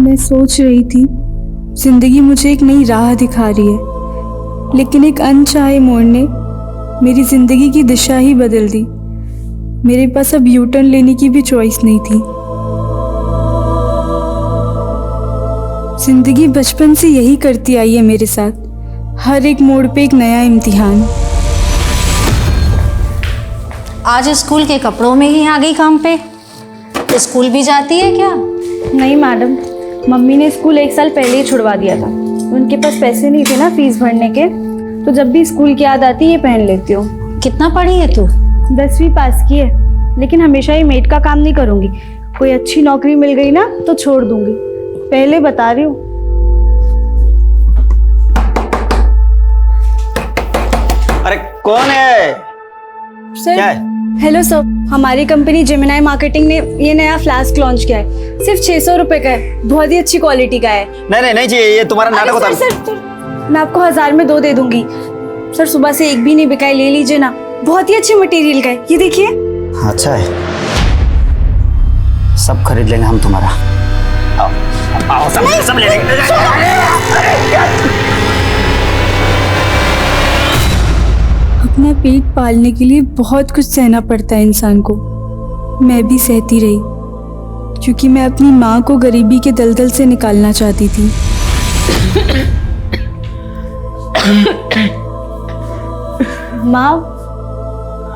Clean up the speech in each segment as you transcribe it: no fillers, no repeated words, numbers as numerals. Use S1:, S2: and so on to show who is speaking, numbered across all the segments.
S1: मैं सोच रही थी जिंदगी मुझे एक नई राह दिखा रही है, लेकिन एक अनचाहे मोड़ ने मेरी जिंदगी की दिशा ही बदल दी। मेरे पास अब यू टर्न लेने की भी चॉइस नहीं थी। जिंदगी बचपन से यही करती आई है मेरे साथ, हर एक मोड़ पे एक नया इम्तिहान।
S2: आज स्कूल के कपड़ों में ही आ गई काम पे। स्कूल भी जाती है क्या?
S1: नहीं मैडम, मम्मी ने स्कूल 1 साल पहले ही छुड़वा दिया था। उनके पास पैसे नहीं थे ना फीस भरने के, तो जब भी स्कूल की याद आती है ये पहन लेती हूँ।
S2: कितना पढ़ी है तू?
S1: 10वीं पास की है, लेकिन हमेशा ही मेड का काम नहीं करूँगी। कोई अच्छी नौकरी मिल गई ना तो छोड़ दूंगी, पहले बता रही हूँ।
S3: अरे कौन है?
S1: सर,
S3: क्या है?
S1: हेलो सर, हमारी कंपनी जेमिनाई मार्केटिंग ने ये नया फ्लास्क लॉन्च किया है। सिर्फ 600 रुपए का है, बहुत ही अच्छी क्वालिटी का है।
S3: नहीं चाहिए, ये तुम्हारा नाटक होता है।
S1: सर, मैं आपको 1000 में 2 दे दूंगी। सर, सुबह से एक भी नहीं बिका है, ले लीजिए ना, बहुत ही अच्छे मटेरियल का है। ये देखिए।
S3: अच्छा है, सब खरीद लेंगे हम तुम्हारा। आओ सब ले लेंगे।
S1: अपना पेट पालने के लिए बहुत कुछ सहना पड़ता है इंसान को। मैं भी सहती रही, क्योंकि मैं अपनी माँ को गरीबी के दलदल से निकालना चाहती थी। माँ,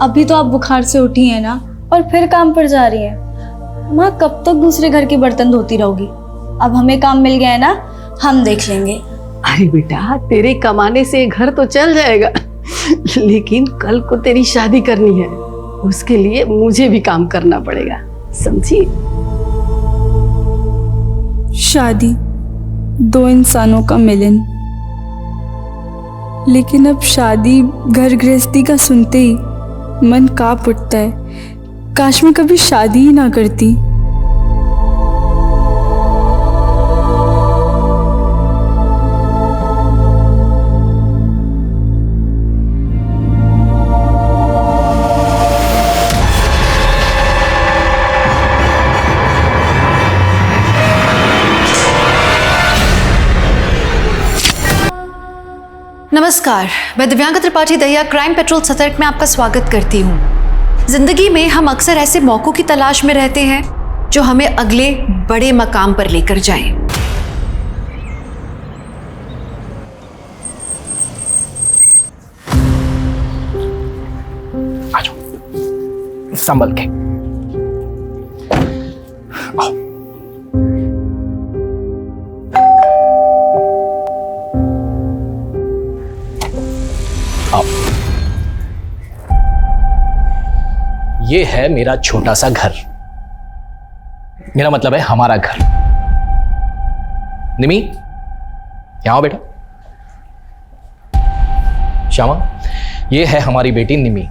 S1: अभी तो आप बुखार से उठी हैं ना, और फिर काम पर जा रही हैं। माँ, कब तक दूसरे घर के बर्तन धोती रहोगी? अब हमें काम मिल गया है ना, हम देख लेंगे।
S4: अरे बेटा, तेरे कमाने से घर तो चल जाएगा, लेकिन कल को तेरी शादी करनी है, उसके लिए मुझे भी काम करना पड़ेगा, समझी?
S1: शादी 2 इंसानों का मिलन, लेकिन अब शादी घर गृहस्थी का सुनते ही मन कांप उठता है। काश मैं कभी शादी ही ना करती।
S2: नमस्कार, मैं दिव्यांका त्रिपाठी दहिया क्राइम पेट्रोल सतर्क में आपका स्वागत करती हूँ। जिंदगी में हम अक्सर ऐसे मौकों की तलाश में रहते हैं जो हमें अगले बड़े मकाम पर लेकर जाएं।
S5: आ जाओ, संभल के आओ। आओ, ये है मेरा छोटा सा घर। मेरा मतलब है हमारा घर। निमी, यहां आओ बेटा। श्यामा, ये है हमारी बेटी निमी।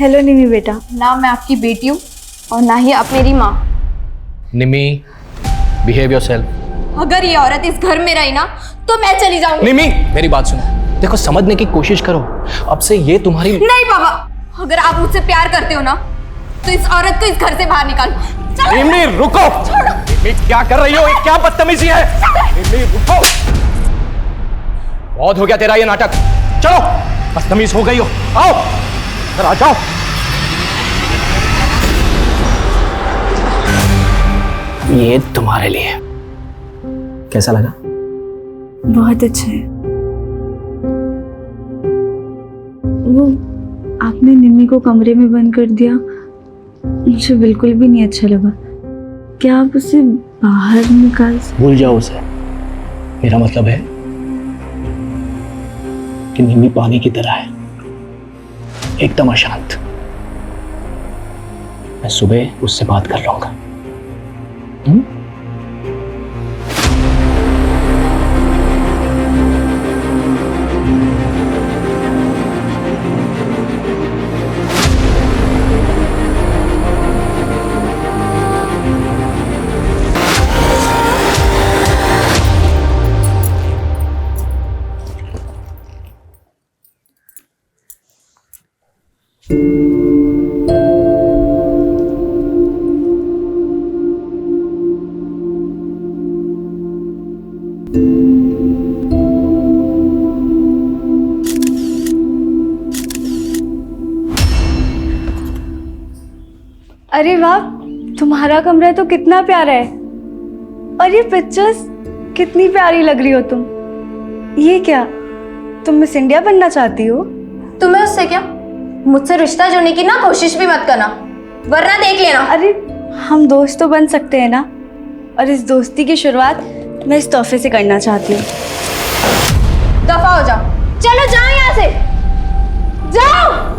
S1: हेलो निमी बेटा।
S6: ना मैं आपकी बेटी हूँ और ना ही आप मेरी माँ।
S5: निमी, बिहेव योरसेल्फ।
S6: अगर ये औरत इस घर में रही ना तो मैं चली जाऊंगी।
S5: निमी, मेरी बात सुनो, देखो समझने की कोशिश करो। अब से ये तुम्हारी
S6: नहीं पापा, अगर आप मुझसे प्यार करते हो ना तो इस औरत को इस घर से बाहर निकालो।
S5: निमी रुको। निमी क्या कर रही हो? ये क्या बदतमीजी है? निमी रुको, बहुत हो गया तेरा ये नाटक। चलो, बदतमीज हो गई हो। आओ इधर आ जाओ। ये तुम्हारे लिए। कैसा लगा?
S1: बहुत अच्छा है। वो आपने निम्मी को कमरे में बंद कर दिया, मुझे बिल्कुल भी नहीं अच्छा लगा। क्या आप उसे बाहर निकाल सकते?
S5: भूल जाओ उसे। मेरा मतलब है कि निम्मी पानी की तरह है, एकदम अशांत। मैं सुबह उससे बात कर लूंगा।
S1: अरे वाह, तुम्हारा कमरा तो कितना प्यारा है। और ये पिक्चर्स कितनी प्यारी लग रही हो तुम। ये क्या, तुम मिस इंडिया बनना चाहती हो?
S6: तुम्हें उससे क्या? मुझसे रिश्ता जोड़ने की ना कोशिश भी मत करना, वरना देख लेना।
S1: अरे हम दोस्त तो बन सकते हैं ना, और इस दोस्ती की शुरुआत मैं इस तोहफे से करना चाहती हूँ।
S6: दफा हो जाओ, चलो जाओ यहाँ से, जाओ।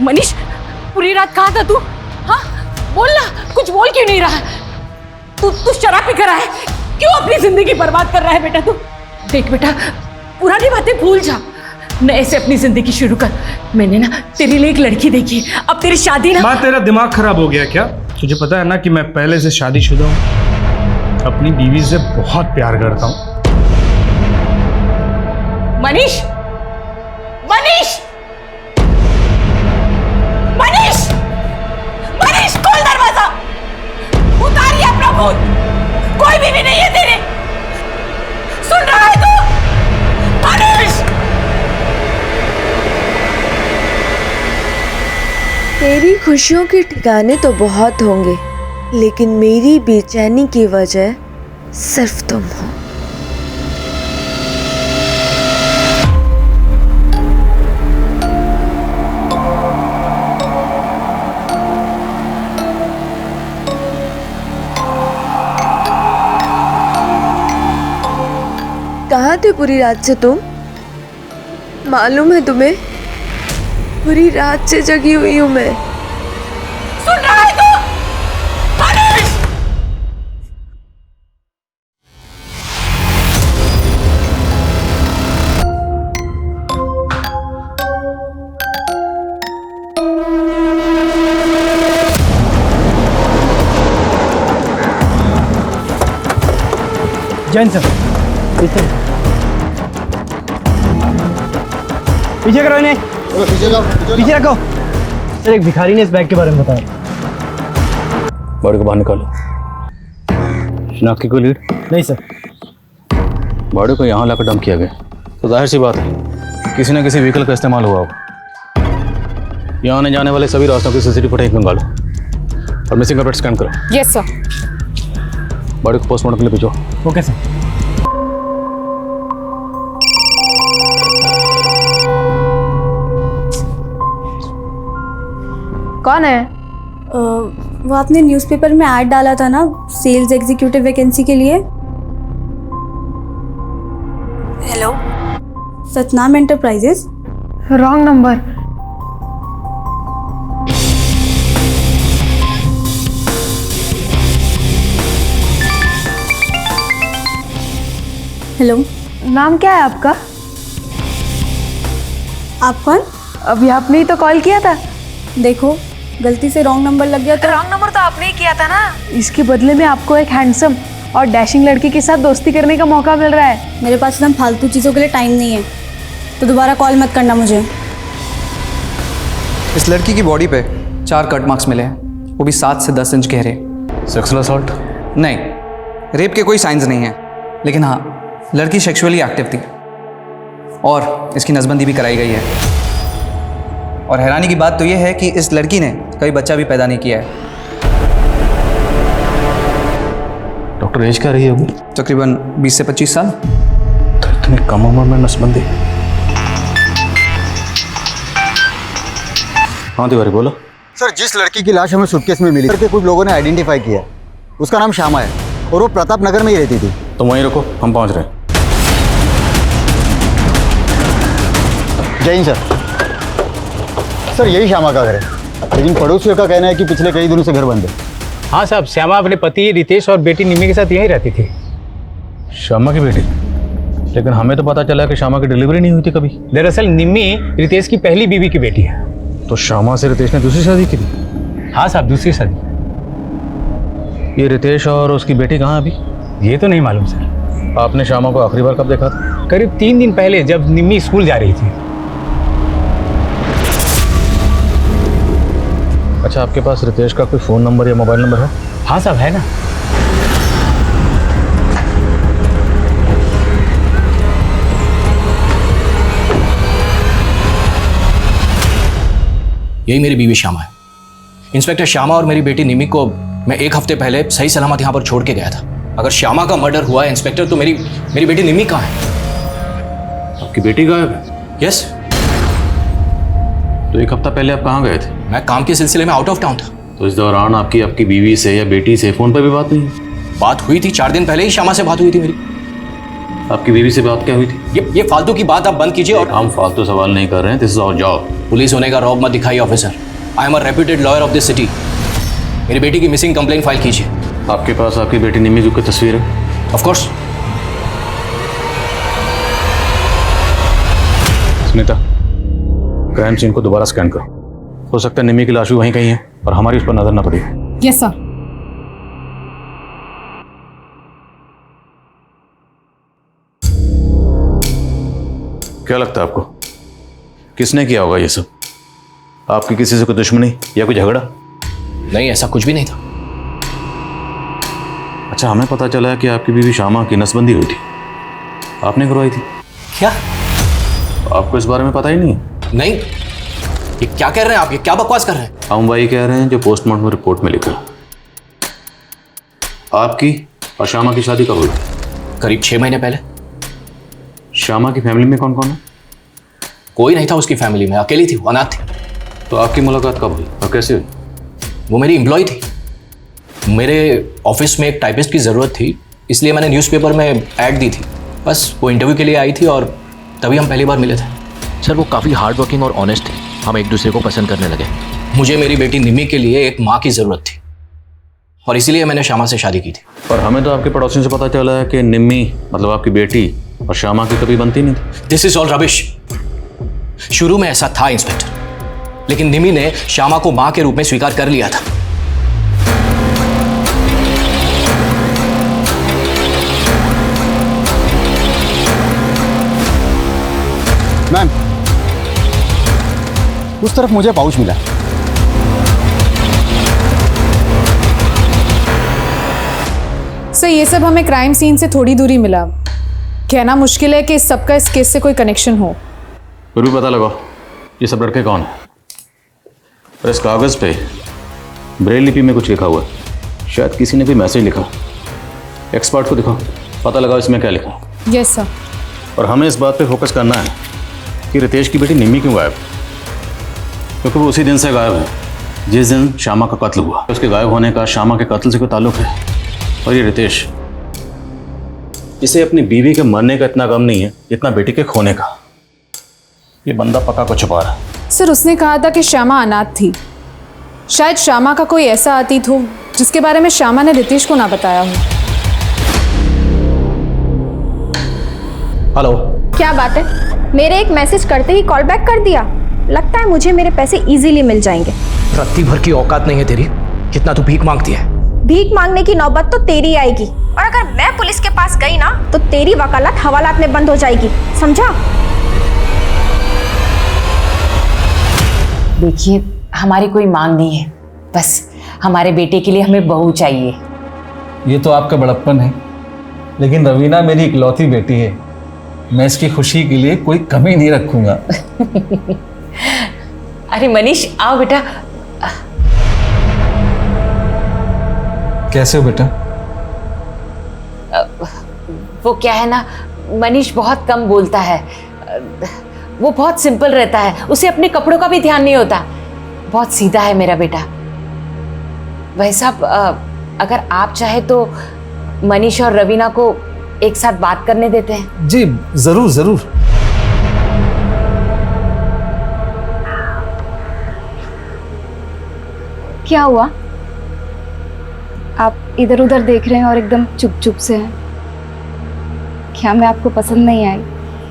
S7: मनीष, पूरी रात कहाँ था तू? हाँ बोल ना, कुछ बोल क्यों नहीं रहा? तू शराब पी कर है, क्यों अपनी जिंदगी बर्बाद कर रहा है बेटा तू? देख बेटा, पुरानी बातें भूल जा, नए से अपनी जिंदगी शुरू कर। मैंने ना तेरे लिए एक लड़की देखी, अब तेरी शादी ना।
S8: माँ, तेरा दिमाग खराब हो गया क्या? तुझे पता है ना कि मैं पहले से शादीशुदा हूँ, अपनी बीवी से बहुत प्यार करता हूँ।
S7: मनीष, मनीष, मनीष, मनीष, खोल दरवाजा, उतारिए अपना भूत, कोई भी नहीं है तेरे, सुन रहा है तू? मनीष!
S9: तेरी खुशियों के ठिकाने तो बहुत होंगे, लेकिन मेरी बेचैनी की वजह सिर्फ तुम हो। कहाँ थे पूरी रात से तुम? मालूम है तुम्हें, पूरी रात से जगी हुई हूँ मैं।
S7: सुन रहा है तू? मनीष!
S3: जैन सर, पीछे करो इन्हें, पीछे रखो। सर, एक भिखारी ने इस बैग के बारे में बताया।
S5: बॉडी को बाहर निकालो। शिनाख्त की कोई लीड?
S3: नहीं सर।
S5: बॉडी को यहाँ लाकर डंप किया गया, तो जाहिर सी बात है किसी न किसी व्हीकल का इस्तेमाल हुआ होगा। यहाँ आने जाने वाले सभी रास्तों की सीसीटीवी फुटेज निकालो और मिसिंग का स्कैन करो।
S7: Yes sir.
S5: बॉडी को पोस्टमार्टम के लिए भेजो।
S3: Okay sir.
S6: कौन है?
S1: वो आपने न्यूज़पेपर में ऐड डाला था ना, सेल्स एग्जीक्यूटिव वैकेंसी के लिए। Hello, Satnam enterprises.
S6: Wrong number.
S1: Hello,
S6: नाम क्या है आपका?
S1: आप कौन?
S6: अभी आपने ही तो कॉल किया था।
S1: देखो, गलती से रॉन्ग नंबर लग गया तो।
S6: रॉन्ग नंबर तो आपने ही किया था ना। इसके बदले में आपको एक हैंडसम और डैशिंग लड़की के साथ दोस्ती करने का मौका मिल रहा है।
S1: मेरे पास एकदम फालतू चीज़ों के लिए टाइम नहीं है, तो दोबारा कॉल मत करना मुझे।
S10: इस लड़की की बॉडी पे 4 कट मार्क्स मिले हैं, वो भी 7 से 10 इंच गहरे।
S5: Sexual assault?
S10: नहीं, रेप के कोई साइंस नहीं है, लेकिन हाँ, लड़की सेक्सुअली एक्टिव थी और इसकी नसबंदी भी कराई गई है। और हैरानी की बात तो ये है कि इस लड़की ने कभी बच्चा भी पैदा नहीं किया है।
S5: डॉक्टर, एज क्या रही है अभी?
S10: तकरीबन 20 से 25 साल।
S5: तो इतनी कम उम्र में नसबंदी? हाँ तिवारी, बोलो।
S11: सर, जिस लड़की की लाश हमें सूटकेस में मिली करके कुछ लोगों ने आइडेंटिफाई किया, उसका नाम श्यामा है और वो प्रताप नगर में ही रहती थी।
S5: तो वहीं रुको, हम पहुंच रहे हैं।
S11: जय हिंद सर। सर, यही श्यामा का घर है, लेकिन पड़ोसियों का कहना है कि पिछले कई दिनों से घर बंद है।
S3: हाँ साहब, श्यामा अपने पति रितेश और बेटी निमी के साथ यहीं रहती थी।
S5: श्यामा की बेटी? लेकिन हमें तो पता चला कि श्यामा की डिलीवरी नहीं हुई थी कभी।
S3: दरअसल निम्मी रितेश की पहली बीवी की बेटी है।
S5: तो श्यामा से रितेश ने दूसरी शादी की थी?
S3: हाँ साहब, दूसरी शादी।
S5: ये रितेश और उसकी बेटी कहाँ अभी?
S3: ये तो नहीं मालूम सर।
S5: आपने श्यामा को आखिरी बार कब देखा था?
S3: करीब 3 दिन पहले, जब निम्मी स्कूल जा रही थी।
S5: अच्छा, आपके पास रितेश का कोई फ़ोन नंबर या मोबाइल नंबर है?
S3: हाँ साहब, है ना।
S12: यही मेरी बीवी श्यामा है। इंस्पेक्टर श्यामा और मेरी बेटी निमी को मैं 1 हफ्ते पहले सही सलामत यहाँ पर छोड़ के गया था। अगर श्यामा का मर्डर हुआ है इंस्पेक्टर, तो मेरी बेटी निमी कहाँ है?
S5: आपकी बेटी गायब है?
S12: यस।
S5: तो 1 हफ्ता पहले आप कहाँ गए थे?
S12: मैं काम के सिलसिले में आउट ऑफ टाउन था।
S5: तो इस दौरान आपकी बीवी से या बेटी से फ़ोन पर भी बात नहीं हुई?
S12: बात हुई थी, 4 दिन पहले ही श्यामा से बात हुई थी मेरी।
S5: आपकी बीवी से बात क्या हुई थी?
S12: ये फालतू की बात आप बंद कीजिए। और
S5: हम फालतू सवाल नहीं कर रहे हैं, this is our job.
S12: Police होने का रौब मत दिखाइए officer. I am a reputed lawyer of this city. मेरी बेटी की मिसिंग कंप्लेंट फाइल कीजिए।
S5: आपके पास आपकी बेटी निमी की तस्वीर है?
S12: Of course.
S5: Smita, crime scene को दोबारा स्कैन करो। हो सकता है निमी की लाश भी वहीं कहीं है और हमारी उस पर नजर ना पड़ी।
S7: Yes sir.
S5: क्या लगता है आपको, किसने किया होगा ये सब? आपकी किसी से कोई दुश्मनी या कोई झगड़ा?
S12: नहीं, ऐसा कुछ भी नहीं था।
S5: अच्छा, हमें पता चला है कि आपकी बीवी श्यामा की नसबंदी हुई थी, आपने करवाई थी।
S12: क्या?
S5: आपको इस बारे में पता ही नहीं है?
S12: नहीं। ये क्या कह रहे हैं आप? ये क्या बकवास कर रहे हैं?
S5: हम वही कह रहे हैं जो पोस्टमार्टम रिपोर्ट में लिखा। आपकी और श्यामा की शादी कब हुई?
S12: करीब 6 महीने पहले।
S5: श्यामा की फैमिली में कौन कौन है?
S12: कोई नहीं था उसकी फैमिली में, अकेली थी, वो अनाथ थी।
S5: तो आपकी मुलाकात कब हुई और कैसे हुई?
S12: वो मेरी एम्प्लॉय थी। मेरे ऑफिस में एक टाइपिस्ट की ज़रूरत थी, इसलिए मैंने न्यूज़पेपर में ऐड दी थी। बस वो इंटरव्यू के लिए आई थी और तभी हम पहली बार मिले थे।
S13: सर, वो काफ़ी हार्ड वर्किंग और ऑनेस्ट थे। हम एक दूसरे को पसंद करने लगे।
S12: मुझे मेरी बेटी निमी के लिए एक माँ की ज़रूरत थी और इसीलिए मैंने श्यामा से शादी की थी।
S5: पर हमें तो आपके पड़ोसियों से पता चला है कि निम्मी मतलब आपकी बेटी और श्यामा की कभी बनती नहीं थी।
S12: This is all rubbish. शुरू में ऐसा था इंस्पेक्टर, लेकिन निमी ने श्यामा को मां के रूप में स्वीकार कर लिया था।
S11: मैम, उस तरफ मुझे पाउच मिला।
S6: सर, ये सब हमें क्राइम सीन से थोड़ी दूरी मिला। कहना मुश्किल है कि इस सबका इस केस से कोई कनेक्शन हो।
S5: फिर भी पता लगाओ ये सब लड़के कौन है। और इस कागज पे ब्रेल लिपि में कुछ लिखा हुआ है, शायद किसी ने भी मैसेज लिखा। एक्सपर्ट को दिखाओ, पता लगाओ इसमें क्या लिखा।
S6: Yes sir.
S5: और हमें इस बात पे फोकस करना है कि रितेश की बेटी निम्मी क्यों गायब, क्योंकि वो उसी दिन से गायब है जिस दिन श्यामा का कत्ल हुआ। उसके गायब होने का श्यामा के कत्ल से कोई ताल्लुक है। और ये रितेश, इसे अपनी बीवी के मरने का इतना गम नहीं है जितना बेटी के खोने का। ये बंदा पक्का को छुपा रहा है।
S6: सर, उसने कहा था कि श्यामा अनाथ थी। शायद श्यामा का कोई ऐसा अतीत हो जिसके बारे में श्यामा ने रितेश को ना बताया हो।
S12: हेलो।
S14: क्या बात है, मेरे एक मैसेज करते ही कॉल बैक कर दिया। लगता है मुझे मेरे पैसे इजीली मिल जाएंगे।
S12: रत्ती भर की औकात नहीं है तेरी, कितना तू भीख मांगती है।
S14: भीख मांगने की नौबत तो तेरी आएगी, और अगर मैं पुलिस के पास गई ना तो तेरी वकालत हवालात में बंद हो जाएगी, समझा?
S7: देखिए, हमारी कोई मांग नहीं है, बस हमारे बेटे के लिए हमें बहू चाहिए।
S3: ये तो आपका बड़प्पन है, लेकिन रवीना मेरी इकलौती बेटी है। मैं इसकी खुशी के लिए कोई कमी नहीं रखूंगा।
S7: अरे मनीष, आओ बेटा।
S3: कैसे हो बेटा?
S7: वो क्या है ना, मनीष बहुत कम बोलता है। वो बहुत सिंपल रहता है, उसे अपने कपड़ों का भी ध्यान नहीं होता। बहुत सीधा है मेरा बेटा। भाई साहब, अगर आप चाहे तो मनीष और रवीना को एक साथ बात करने देते हैं।
S3: जी जरूर जरूर।
S14: क्या हुआ? आप इधर उधर देख रहे हैं और एकदम चुप चुप से हैं।
S1: क्या मैं आपको पसंद नहीं आई?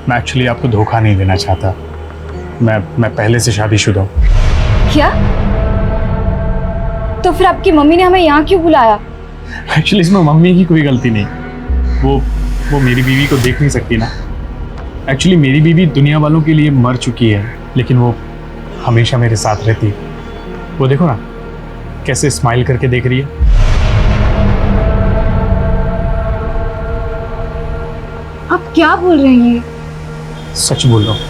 S8: मैं एक्चुअली आपको धोखा नहीं देना चाहता। मैं पहले से शादीशुदा हूँ।
S1: क्या? तो फिर आपकी मम्मी ने हमें यहाँ क्यों बुलाया?
S8: एक्चुअली इसमें मम्मी की कोई गलती नहीं। वो मेरी बीवी को देख नहीं सकती ना। एक्चुअली मेरी बीवी दुनिया वालों के लिए मर चुकी है, लेकिन वो हमेशा मेरे साथ रहती है। वो देखो ना कैसे स्माइल करके देख रही है।
S1: आप क्या बोल रही हैं?
S8: सच बोल रहा हूँ।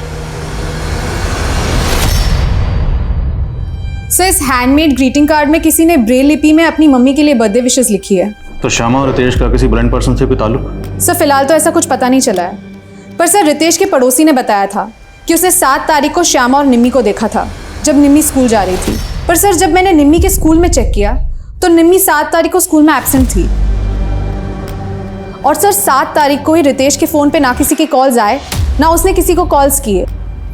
S6: सर इस हैंडमेड ग्रीटिंग कार्ड में किसी ने ब्रेल लिपि में अपनी मम्मी के लिए बर्थडे विशेस लिखी है।
S5: तो श्यामा और रितेश का किसी ब्लाइंड पर्सन से कोई ताल्लुक?
S6: सर फिलहाल तो ऐसा कुछ पता नहीं चला है, पर सर रितेश के पड़ोसी ने बताया था कि उसने 7 तारीख को श्यामा और निम्मी को देखा था जब निम्मी स्कूल जा रही थी। पर सर जब मैंने निम्मी के स्कूल में चेक किया तो निम्मी 7 तारीख को स्कूल में एब्सेंट थी। और सर 7 तारीख को ही रितेश के फ़ोन पे ना किसी के कॉल्स आए ना उसने किसी को कॉल्स किए।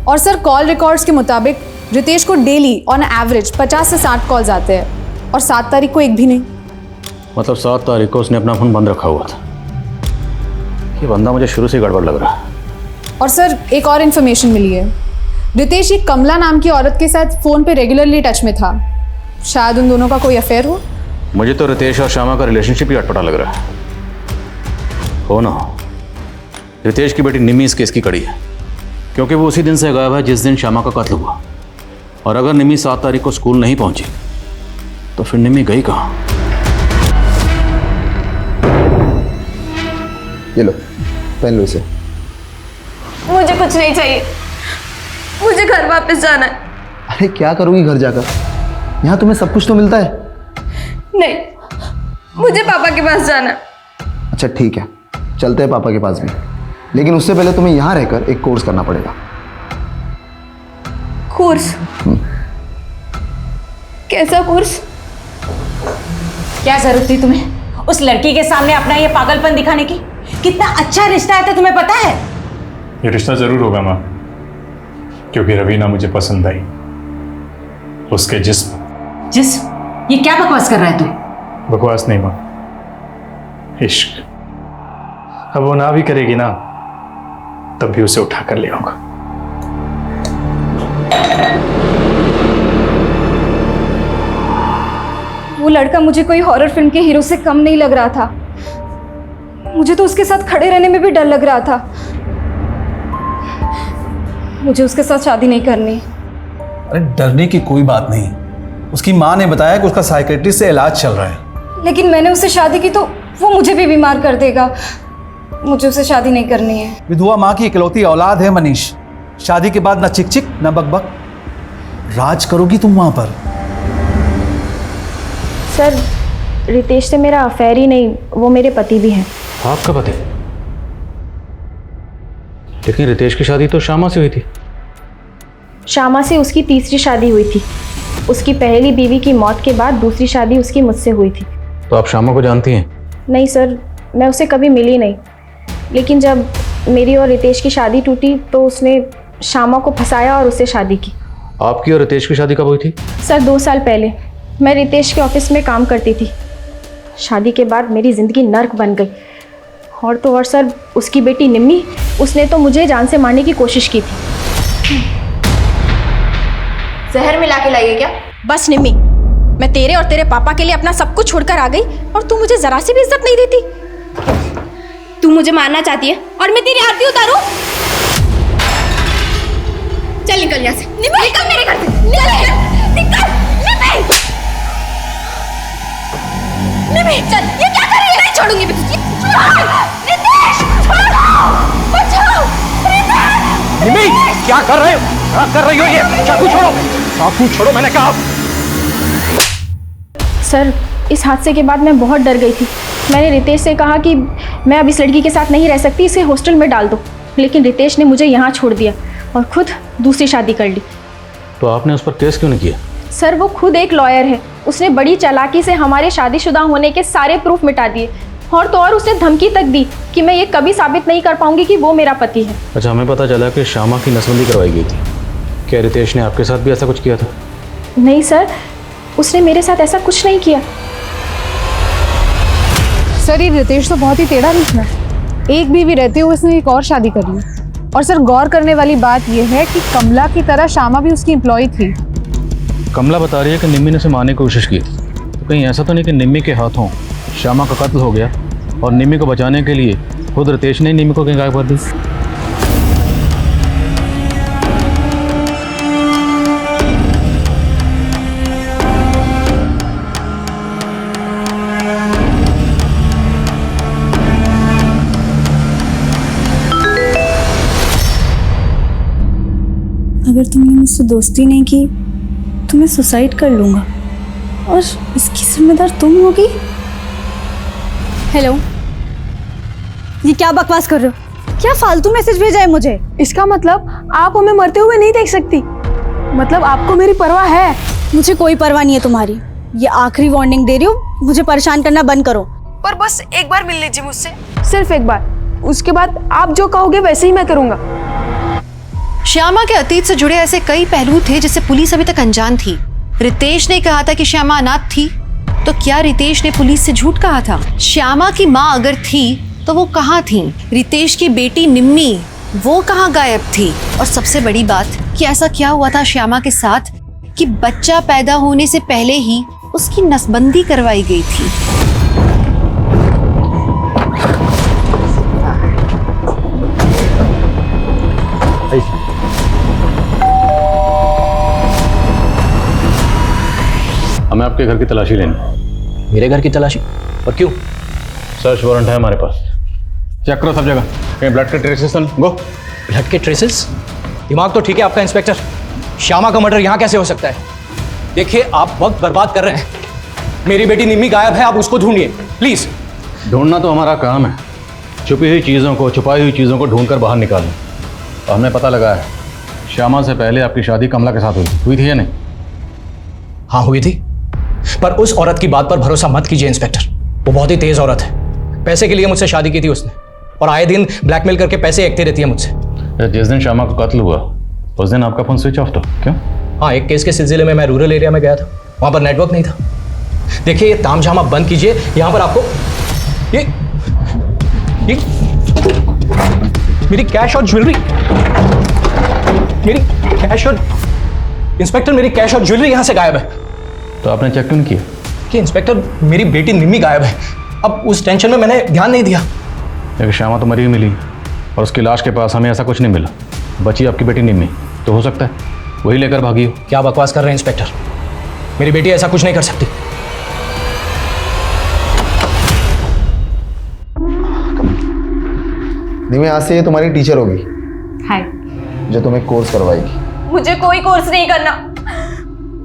S6: और सर कॉल रिकॉर्ड्स के मुताबिक रितेश को डेली ऑन एवरेज 50 से 60 कॉल्स आते हैं और 7 तारीख को एक भी नहीं।
S5: मतलब 7 तारीख को उसने अपना फोन बंद रखा हुआ था। ये बंदा मुझे शुरू से गड़बड़ लग रहा है।
S6: और सर एक और इन्फॉर्मेशन मिली है, रितेश एक कमला नाम की औरत के साथ फ़ोन पे रेगुलरली टच में था। शायद उन दोनों का कोई अफेयर हो।
S5: मुझे तो रितेश और श्यामा का रिलेशनशिप ही अटपटा लग रहा है। हो ना हो, रितेश की बेटी निम्मी इस केस की कड़ी है, क्योंकि वो उसी दिन से गायब है जिस दिन श्यामा का कत्ल हुआ। और अगर निम्मी 7 तारीख को स्कूल नहीं पहुंची तो फिर निम्मी गई कहाँ?
S11: ये लो, पहन लो इसे।
S14: मुझे कुछ नहीं चाहिए, मुझे घर वापस जाना है।
S11: अरे क्या करोगी घर जाकर? यहाँ तुम्हें सब कुछ तो मिलता है।
S14: नहीं, मुझे पापा के पास जाना है।
S11: अच्छा ठीक है, चलते हैं पापा के पास भी, लेकिन उससे पहले तुम्हें यहाँ रहकर एक कोर्स करना पड़ेगा।
S14: कोर्स? कैसा कोर्स?
S7: क्या जरूरत थी तुम्हें उस लड़की के सामने अपना ये पागलपन दिखाने की? कितना अच्छा रिश्ता है, तो तुम्हें पता है?
S8: ये रिश्ता जरूर होगा माँ, क्योंकि रवीना मुझे पसंद आई। उसके जिस्म।
S7: ये क्या बकवास कर रहा है तू?
S8: बकवास नहीं माँ, इश्क। अब वो ना भी करेगी ना, तब भी उसे उठा कर ले आऊंगा।
S1: वो लड़का मुझे कोई हॉरर फिल्म के हीरो से कम नहीं लग रहा था। मुझे तो उसके साथ खड़े रहने में भी डर लग रहा था। मुझे उसके साथ शादी नहीं करनी।
S3: अरे डरने की कोई बात नहीं, उसकी माँ ने बताया कि उसका साइकेट्रिस्ट से इलाज चल रहा है।
S1: लेकिन मैंने उससे शादी की तो वो मुझे भी बीमार कर देगा। मुझे उससे शादी नहीं करनी है।
S3: विधवा माँ की इकलौती औलाद है मनीष। शादी के बाद ना चिक चिक ना बकबक। राज करोगी तुम वहां पर।
S14: सर, रितेश से मेरा अफेयर ही नहीं, वो मेरे पति भी हैं।
S5: आपका पति? लेकिन रितेश की शादी तो श्यामा से हुई थी।
S14: श्यामा से उसकी तीसरी शादी हुई थी। उसकी पहली बीवी की मौत के बाद दूसरी शादी उसकी मुझसे हुई थी।
S5: तो आप श्यामा को जानती हैं?
S14: नहीं सर, मैं उससे कभी मिली नहीं। लेकिन जब मेरी और रितेश की शादी टूटी तो उसने श्यामा को फंसाया और उससे शादी की।
S5: आपकी और रितेश की शादी कब हुई थी?
S14: सर 2 साल पहले। मैं रितेश के ऑफिस में काम करती थी। शादी के बाद मेरी ज़िंदगी नर्क बन गई। और तो और सर, उसकी बेटी निम्मी, उसने तो मुझे जान से मारने की कोशिश की थी।
S15: जहर मिला के लाइए क्या?
S14: बस निम्मी, मैं तेरे और तेरे पापा के लिए अपना सब कुछ छोड़कर आ गई और तू मुझे जरा सी भी इज्जत नहीं देती।
S15: तू मुझे मारना चाहती है और मैं तेरी आरती उतारूं? चल निकल यहाँ से। निकल मेरे घर से। निकल। निम्मी, चल। ये क्या कर रही है? नहीं छोड़ूंगी मैं तुझे। रितेश, छोड़ो, बचाओ।
S12: निम्मी, क्या कर रहे हो? क्या कर रही हो ये? चाकू छोड़ो, चाकू छोड़ो, मैंने कहा।
S14: सर, इस हादसे के बाद मैं बहुत डर गई थी। मैंने रितेश से कहा कि मैं अब इस लड़की के साथ नहीं रह सकती, इसे हॉस्टल में डाल दो। लेकिन रितेश ने मुझे यहाँ छोड़ दिया और खुद दूसरी शादी कर ली।
S5: तो आपने उस पर केस क्यों नहीं किया?
S14: सर, वो खुद एक लॉयर है। उसने बड़ी चालाकी से हमारे शादीशुदा होने के सारे प्रूफ मिटा दिए। और तो और उसने धमकी तक दी कि मैं ये कभी साबित नहीं कर पाऊंगी कि वो मेरा पति है।
S5: अच्छा, हमें पता चला कि श्यामा की नसबंदी करवाई गई थी। क्या रितेश ने आपके साथ भी ऐसा कुछ किया था?
S14: नहीं सर, उसने मेरे साथ ऐसा कुछ नहीं किया।
S6: सर, ये रितेश तो बहुत ही टेढ़ा निकला। एक बीवी रहते हुए उसने एक और शादी कर ली। और सर गौर करने वाली बात यह है कि कमला की तरह श्यामा भी उसकी एम्प्लॉय थी।
S5: कमला बता रही है कि निम्मी ने उसे मारने की कोशिश की, तो कहीं ऐसा तो नहीं कि निम्मी के हाथों श्यामा का कत्ल हो गया और निम्मी को बचाने के लिए खुद रितेश ने निम्मी को कहीं गायब कर दी?
S1: अगर तुमने मुझसे दोस्ती नहीं की तो मैं सुसाइड कर लूँगा और इसकी जिम्मेदार तुम होगी। हेलो, ये क्या बकवास कर रहे हो? क्या फालतू मैसेज भेजा है मुझे?
S6: इसका मतलब आप हमें मरते हुए नहीं देख सकती? मतलब आपको मेरी परवाह है?
S1: मुझे कोई परवाह नहीं है तुम्हारी। ये आखिरी वार्निंग दे रही हूँ, मुझे परेशान करना बंद करो।
S6: पर बस एक बार मिल लीजिए मुझसे, सिर्फ एक बार। उसके बाद आप जो कहोगे वैसे ही मैं करूँगा।
S2: श्यामा के अतीत से जुड़े ऐसे कई पहलू थे जिससे पुलिस अभी तक अनजान थी। रितेश ने कहा था कि श्यामा अनाथ थी, तो क्या रितेश ने पुलिस से झूठ कहा था? श्यामा की माँ अगर थी तो वो कहाँ थी? रितेश की बेटी निम्मी वो कहाँ गायब थी? और सबसे बड़ी बात कि ऐसा क्या हुआ था श्यामा के साथ कि बच्चा पैदा होने से पहले ही उसकी नसबंदी करवाई गई थी?
S5: हमें आपके घर की तलाशी लेनी।
S12: मेरे घर की तलाशी? और क्यों?
S5: सर्च वारंट है हमारे पास। चेक करो सब जगह, कहीं ब्लड के ट्रेसेस न गो।
S12: ब्लड के ट्रेसेस? दिमाग तो ठीक है आपका इंस्पेक्टर। श्यामा का मर्डर यहाँ कैसे हो सकता है? देखिए आप वक्त बर्बाद कर रहे हैं। मेरी बेटी निम्मी गायब है, आप उसको ढूंढिए प्लीज।
S5: ढूंढना तो हमारा काम है, छुपी हुई चीज़ों को, छुपाई हुई चीज़ों को ढूंढ कर बाहर निकालना। और हमें पता लगा है श्यामा से पहले आपकी शादी कमला के साथ हुई थी या नहीं?
S12: हाँ हुई थी, पर उस औरत की बात पर भरोसा मत कीजिए इंस्पेक्टर। वो बहुत ही तेज औरत है। पैसे के लिए मुझसे शादी की थी उसने और आए दिन ब्लैकमेल करके पैसे एकती रहती है मुझसे।
S5: जिस दिन श्यामा का कत्ल हुआ उस दिन आपका फोन स्विच ऑफ था, क्यों?
S12: हाँ, एक केस के सिलसिले में मैं रूरल एरिया में गया था, वहाँ पर नेटवर्क नहीं था। देखिए ये तामझाम आप बंद कीजिए। यहाँ पर आपको ये मेरी कैश और ज्वेलरी, मेरी कैश और इंस्पेक्टर मेरी कैश और ज्वेलरी यहाँ से गायब है।
S5: तो आपने चेक क्यों नहीं किया?
S12: कि इंस्पेक्टर मेरी बेटी निम्मी गायब है। अब उस टेंशन में मैंने ध्यान नहीं दिया।
S5: लेकिन श्यामा तो मरी हुई मिली और उसकी लाश के पास हमें ऐसा कुछ नहीं मिला। बची आपकी बेटी निम्मी, तो हो सकता है वही लेकर भागी हो।
S12: क्या बकवास कर रहे हैं इंस्पेक्टर? मेरी बेटी ऐसा कुछ नहीं कर सकती।
S11: निम्मी आज से ये तुम्हारी टीचर होगी।
S14: हाय।
S11: जो तुम्हें कोर्स करवाएगी।
S15: मुझे कोई कोर्स नहीं करना,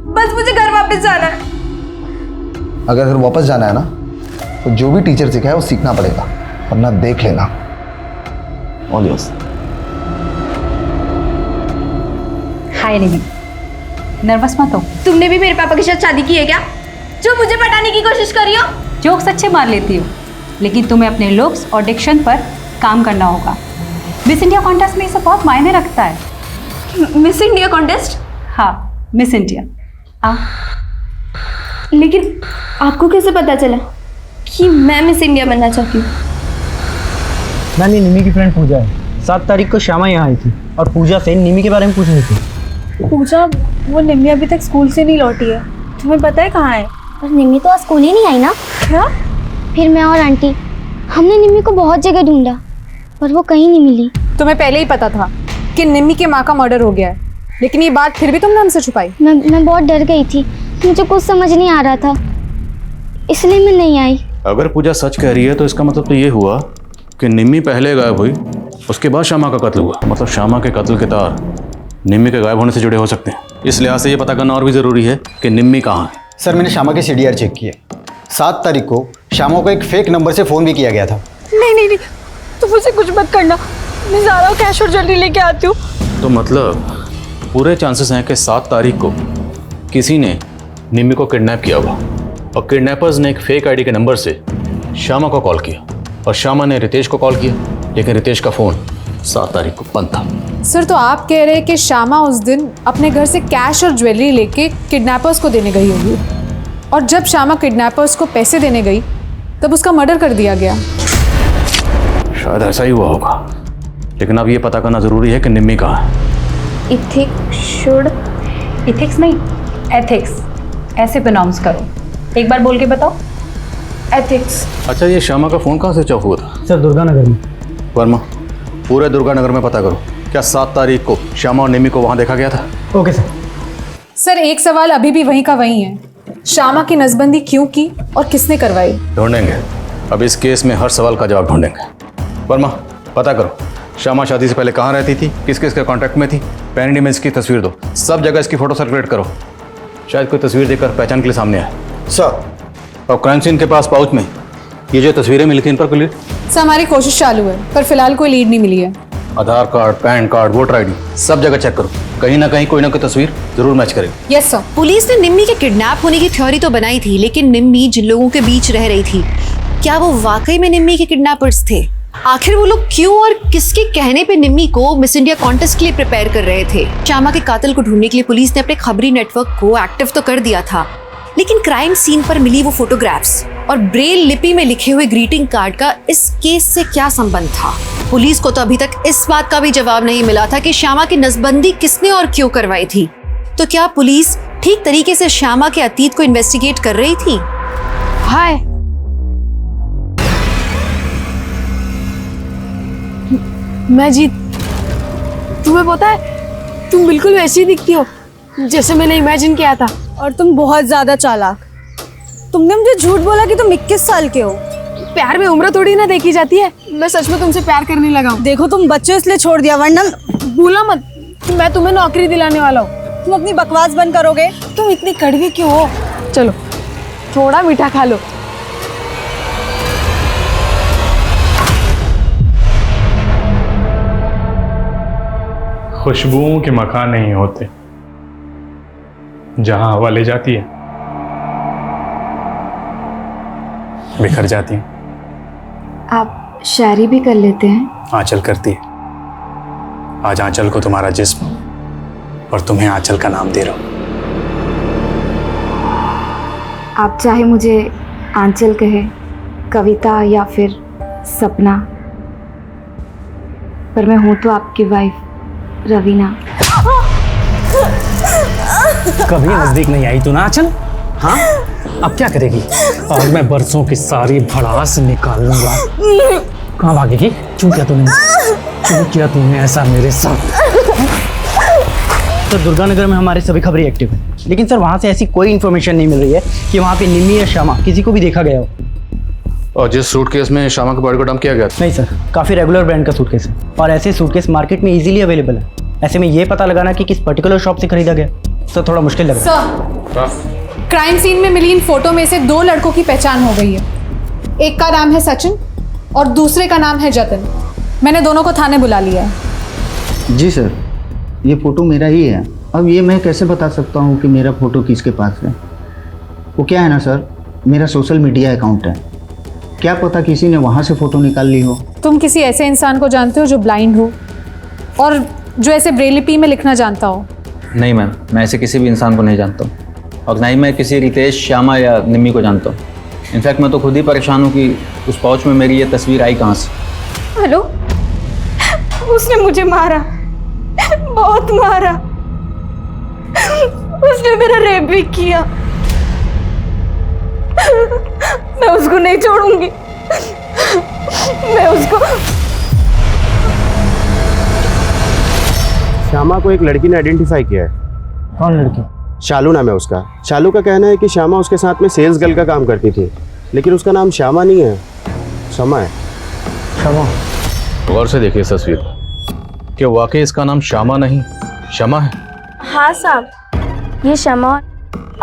S15: बस मुझे घर वापस जाना है।
S11: अगर घर वापस जाना है ना तो जो भी टीचर सिखाए वो सीखना पड़ेगा, वरना देख लेना। All yours.
S14: Hi Nidhi, nervous मत हो।
S15: तुमने भी मेरे पापा के साथ शादी की है क्या, जो मुझे पटाने की कोशिश कर रही हो?
S14: जोक्स अच्छे मार लेती हो, लेकिन तुम्हें अपने लुक्स और डिक्शन पर काम करना होगा। मिस इंडिया कॉन्टेस्ट में ये सब बहुत मायने रखता है।
S15: Miss India contest?
S14: हाँ, मिस इंडिया।
S15: लेकिन आपको कैसे पता चला कि मैं मिस इंडिया बनना चाहती हूँ?
S16: मैंने निमी की फ्रेंड पूजा है। 7 तारीख को श्यामा यहाँ आई थी और पूजा से निमी के बारे में पूछ रही थी।
S1: पूजा, वो निम्मी अभी तक स्कूल से नहीं लौटी है, तुम्हें पता है कहाँ है?
S17: पर निम्मी तो आज स्कूल ही नहीं आई ना।
S1: क्या?
S17: फिर मैं और आंटी हमने निम्मी को बहुत जगह ढूंढा पर वो कहीं नहीं मिली।
S6: तुम्हें पहले ही पता था कि निम्मी के माँ का मर्डर हो गया है, लेकिन ये बात फिर भी तुमने हमसे छुपाई।
S17: मैं बहुत डर गई थी, मुझे कुछ समझ नहीं आ रहा था, इसलिए मैं नहीं आई।
S5: अगर पूजा सच कह रही है तो इसका मतलब तो ये हुआ कि निम्मी पहले गायब हुई, उसके बाद श्यामा का कत्ल हुआ। मतलब श्यामा के कत्ल के तार निम्मी के गायब होने से जुड़े हो सकते हैं। इस लिहाज से ये पता करना और भी ज़रूरी है कि निम्मी कहाँ है।
S11: सर मैंने श्यामा के CDR चेक किए। 7 तारीख को श्यामा को एक फेक नंबर से फ़ोन भी किया गया था।
S1: नहीं, तुम मुझे कुछ मत करना, मैं ज़्यादा कैश और ज्वेलरी लेके आती हूँ।
S5: तो मतलब पूरे चांसेस हैं कि 7 तारीख को किसी ने निम्मी को किडनैप किया होगा और किडनैपर्स ने एक फेक आईडी के नंबर से श्यामा को कॉल किया और श्यामा ने रितेश को कॉल किया, लेकिन रितेश का फ़ोन 7 तारीख को बंद था।
S6: सर, तो आप कह रहे हैं कि श्यामा उस दिन अपने घर से कैश और ज्वेलरी लेके किडनैपर्स को देने गई होगी और जब श्यामा किडनैपर्स को पैसे देने गई तब उसका मर्डर कर दिया गया।
S5: शायद ऐसा ही हुआ होगा, लेकिन अब ये पता करना ज़रूरी है कि निम्मी कहाँ है।
S18: इथिक्स नहीं, एथिक्स ऐसे प्रोनाउंस करो। एक बार बोल के बताओ। एथिक्स।
S5: अच्छा, ये श्यामा का फ़ोन कहाँ से स्विच हुआ था?
S16: सर दुर्गानगर में।
S5: वर्मा, पूरे दुर्गानगर में पता करो, क्या 7 तारीख को श्यामा और निम्मी को वहाँ देखा गया था?
S16: Okay sir.
S6: सर एक सवाल अभी भी वहीं का वहीं है, श्यामा की नसबंदी क्यों की और किसने करवाई?
S5: ढूंढेंगे, अब इस केस में हर सवाल का जवाब ढूंढेंगे। वर्मा, पता करो श्यामा शादी से पहले कहाँ रहती थी, किस किस के कॉन्टैक्ट में थी, पैरेंट इमेज की तस्वीर दो, सब जगह इसकी फोटो सर्कुलेट करो। शायद कोई तस्वीर देखकर पहचान के लिए सामने आए।
S11: सर।
S5: और क्राइम सीन के पास पाउच में ये जो तस्वीरें मिली थी, इन पर कोई लीड?
S6: सर हमारी कोशिश चालू है, पर फिलहाल कोई लीड नहीं मिली है।
S5: Aadhaar card, PAN card, voter ID, सब जगह चेक करो, कहीं ना कहीं कोई ना कोई तस्वीर जरूर मैच करेगी।
S6: Yes sir.
S2: पुलिस ने निम्मी के किडनैप होने की थ्योरी तो बनाई थी, लेकिन निम्मी जिन लोगों के बीच रह रही थी, क्या वो वाकई में निम्मी के किडनैपर्स थे? आखिर वो लोग क्यों और किसके कहने पे निम्मी को मिस इंडिया कॉन्टेस्ट के लिए प्रिपेयर कर रहे थे? श्यामा के कातिल को ढूंढने के लिए पुलिस ने अपने खबरी नेटवर्क को एक्टिव तो कर दिया था, लेकिन क्राइम सीन पर मिली वो फोटोग्राफ्स और ब्रेल लिपि में लिखे हुए ग्रीटिंग कार्ड का इस केस से क्या संबंध था? पुलिस को तो अभी तक इस बात का भी जवाब नहीं मिला था कि श्यामा की नसबंदी किसने और क्यों करवाई थी। तो क्या पुलिस ठीक तरीके से श्यामा के अतीत को इन्वेस्टिगेट कर रही थी?
S7: हाय, मैं जीत। तुम्हें पता है तुम बिल्कुल वैसी दिखती हो जैसे मैंने इमेजिन किया था।
S1: और तुम बहुत ज्यादा चालाक। तुमने मुझे झूठ बोला कि तुम 21 साल के हो।
S7: प्यार में उम्र थोड़ी ना देखी जाती है। मैं सच में तुमसे प्यार करने लगा हूँ।
S1: देखो तुम बच्चे इसलिए छोड़ दिया, वरना
S7: भूला मत कि मैं तुम्हें नौकरी दिलाने वाला हूँ।
S1: तुम अपनी बकवास बंद करोगे?
S7: तुम इतनी कड़वी क्यों हो? चलो थोड़ा मीठा खा लो।
S8: खुशबुओं के मकान नहीं होते, जहां हवा ले जाती है बिखर जाती है।
S14: आप शायरी भी कर लेते हैं?
S8: आंचल करती है। आज आंचल को तुम्हारा जिस्म और तुम्हें आंचल का नाम दे रहा हूं।
S14: आप चाहे मुझे आंचल कहे, कविता या फिर सपना, पर मैं हूं तो आपकी वाइफ रवीना।
S16: कभी नजदीक नहीं आई तू ना आंचल? हाँ, अब क्या करेगी? आज मैं बरसों की सारी भड़ास निकाल लूंगा। कहाँ भागेगी? क्यों किया तूने ऐसा मेरे साथ? सर दुर्गानगर में हमारे सभी खबरें एक्टिव हैं, लेकिन सर वहाँ से ऐसी कोई इन्फॉर्मेशन नहीं मिल रही है कि वहाँ पे निम्मी या श्यामा किसी को भी देखा गया हो।
S5: और जिस सूटकेस में श्यामा के बॉडी को डंप किया गया था?
S16: नहीं सर, काफ़ी रेगुलर ब्रांड का सूटकेस है और ऐसे सूटकेस मार्केट में इजीली अवेलेबल है। ऐसे में ये पता लगाना कि किस पर्टिकुलर शॉप से खरीदा गया सर थोड़ा मुश्किल लग रहा है।
S6: सर क्राइम सीन में मिली इन फोटो में से 2 लड़कों की पहचान हो गई है। एक का नाम है सचिन और दूसरे का नाम है जतिन। मैंने दोनों को थाने बुला लिया है।
S11: जी सर, ये फ़ोटो मेरा ही है। अब ये मैं कैसे बता सकता हूँ कि मेरा फ़ोटो किसके पास है? वो क्या है ना सर, मेरा सोशल मीडिया अकाउंट है, क्या पता किसी ने वहाँ से फ़ोटो निकाल ली हो।
S6: तुम किसी ऐसे इंसान को जानते हो जो ब्लाइंड हो और जो ऐसे ब्रेल लिपि में लिखना जानता हो?
S19: नहीं मैम, मैं ऐसे किसी भी इंसान को नहीं जानता हूँ और ना ही मैं किसी रितेश, श्यामा या निम्मी को जानता हूँ। इनफैक्ट मैं तो खुद ही परेशान हूँ कि उस पाउच में मेरी ये तस्वीर आई कहाँ से।
S1: हेलो, उसने मुझे मारा, बहुत मारा। उसने मेरा रेप भी किया। मैं उसको नहीं छोड़ूंगी। मैं उसको।
S20: श्यामा को एक लड़की ने आइडेंटिफाई किया है।
S16: कौन लड़की?
S20: शालू नाम है उसका। शालू का कहना है कि श्यामा उसके साथ में सेल्स गर्ल का काम करती थी, लेकिन उसका नाम श्यामा नहीं है, शमा है।
S16: शमा?
S5: गौर से देखिए इस तस्वीर, क्या वाकई इसका नाम श्यामा नहीं शमा है?
S14: हाँ साहब, ये शमा